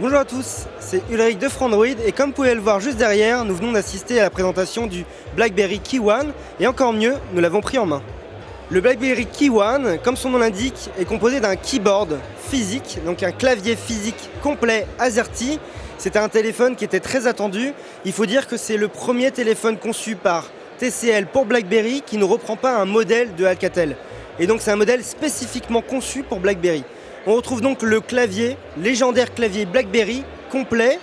Bonjour à tous, c'est Ulrich de Frandroid et comme vous pouvez le voir juste derrière, nous venons d'assister à la présentation du BlackBerry Key One et encore mieux, nous l'avons pris en main. Le BlackBerry Key One, comme son nom l'indique, est composé d'un keyboard physique, donc un clavier physique complet AZERTY. C'était un téléphone qui était très attendu. Il faut dire que c'est le premier téléphone conçu par TCL pour BlackBerry qui ne reprend pas un modèle de Alcatel. Et donc c'est un modèle spécifiquement conçu pour BlackBerry. On retrouve donc le clavier, légendaire clavier BlackBerry complet,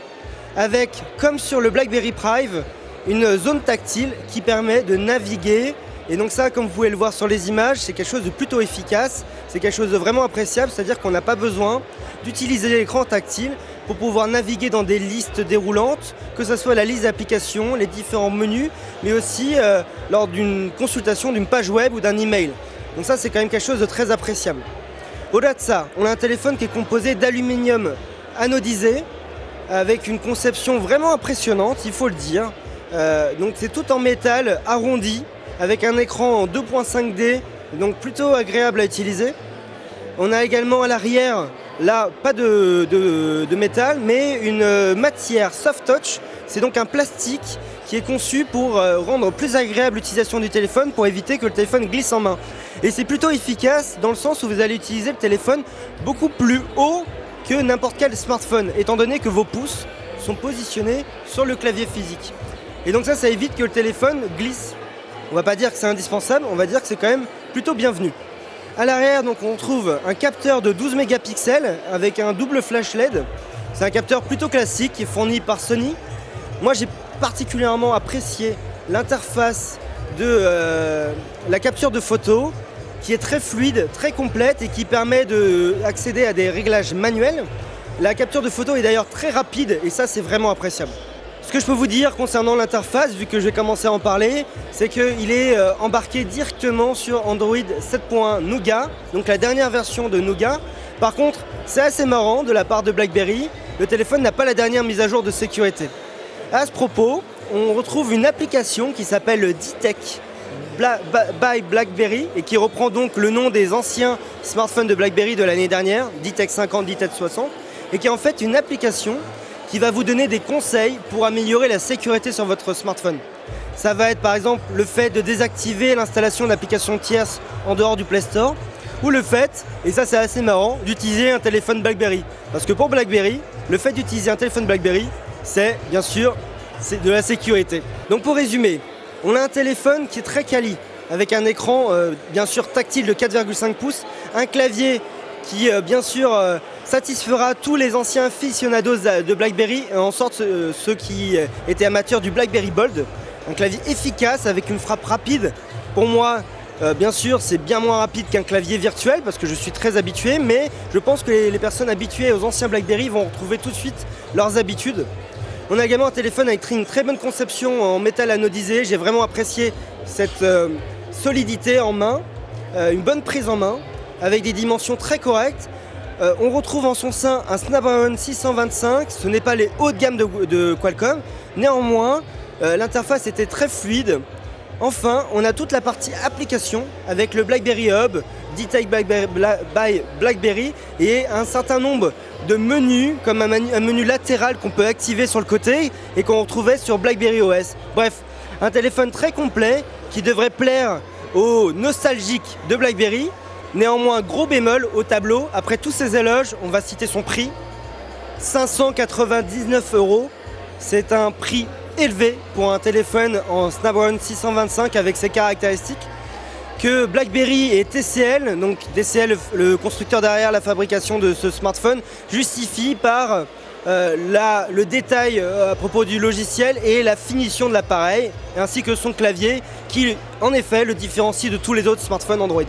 avec, comme sur le BlackBerry Prive, une zone tactile qui permet de naviguer. Et donc ça, comme vous pouvez le voir sur les images, c'est quelque chose de plutôt efficace, c'est quelque chose de vraiment appréciable, c'est-à-dire qu'on n'a pas besoin d'utiliser l'écran tactile pour pouvoir naviguer dans des listes déroulantes, que ce soit la liste d'applications, les différents menus, mais aussi lors d'une consultation d'une page web ou d'un email. Donc ça, c'est quand même quelque chose de très appréciable. Au-delà de ça, on a un téléphone qui est composé d'aluminium anodisé, avec une conception vraiment impressionnante, il faut le dire. Donc c'est tout en métal arrondi, avec un écran en 2.5D, donc plutôt agréable à utiliser. On a également à l'arrière, là, pas de métal, mais une matière soft touch. C'est donc un plastique qui est conçu pour rendre plus agréable l'utilisation du téléphone, pour éviter que le téléphone glisse en main. Et c'est plutôt efficace dans le sens où vous allez utiliser le téléphone beaucoup plus haut que n'importe quel smartphone, étant donné que vos pouces sont positionnés sur le clavier physique. Et donc ça évite que le téléphone glisse. On va pas dire que c'est indispensable, on va dire que c'est quand même plutôt bienvenu. À l'arrière, donc, on trouve un capteur de 12 mégapixels avec un double flash LED. C'est un capteur plutôt classique qui est fourni par Sony. Moi, j'ai particulièrement apprécié l'interface de la capture de photos qui est très fluide, très complète et qui permet d'accéder à des réglages manuels. La capture de photos est d'ailleurs très rapide et ça, c'est vraiment appréciable. Ce que je peux vous dire concernant l'interface, vu que je vais commencer à en parler, c'est qu'il est embarqué directement sur Android 7.1 Nougat, donc la dernière version de Nougat. Par contre, c'est assez marrant de la part de BlackBerry, le téléphone n'a pas la dernière mise à jour de sécurité. À ce propos, on retrouve une application qui s'appelle D-Tech by BlackBerry et qui reprend donc le nom des anciens smartphones de BlackBerry de l'année dernière, D-Tech 50, D-Tech 60, et qui est en fait une application qui va vous donner des conseils pour améliorer la sécurité sur votre smartphone. Ça va être par exemple le fait de désactiver l'installation d'applications tierces en dehors du Play Store, ou le fait, et ça c'est assez marrant, d'utiliser un téléphone BlackBerry. Parce que pour BlackBerry, le fait d'utiliser un téléphone BlackBerry, c'est bien sûr de la sécurité. Donc pour résumer, on a un téléphone qui est très quali, avec un écran bien sûr tactile de 4,5 pouces, un clavier qui bien sûr satisfera tous les anciens aficionados de BlackBerry, en sorte ceux qui étaient amateurs du BlackBerry Bold. Un clavier efficace avec une frappe rapide. Pour moi, bien sûr, c'est bien moins rapide qu'un clavier virtuel parce que je suis très habitué, mais je pense que les personnes habituées aux anciens BlackBerry vont retrouver tout de suite leurs habitudes. On a également un téléphone avec une très bonne conception en métal anodisé. J'ai vraiment apprécié cette solidité en main, une bonne prise en main, avec des dimensions très correctes. On retrouve en son sein un Snapdragon 625, ce n'est pas les hauts de gamme de Qualcomm. Néanmoins, l'interface était très fluide. Enfin, on a toute la partie application avec le BlackBerry Hub, D-Tech by BlackBerry et un certain nombre de menus, comme un menu latéral qu'on peut activer sur le côté et qu'on retrouvait sur BlackBerry OS. Bref, un téléphone très complet qui devrait plaire aux nostalgiques de BlackBerry. Néanmoins, gros bémol au tableau, après tous ces éloges, on va citer son prix, 599 €. C'est un prix élevé pour un téléphone en Snapdragon 625 avec ses caractéristiques que BlackBerry et TCL, donc TCL le constructeur derrière la fabrication de ce smartphone, justifie par le détail à propos du logiciel et la finition de l'appareil, ainsi que son clavier qui en effet le différencie de tous les autres smartphones Android.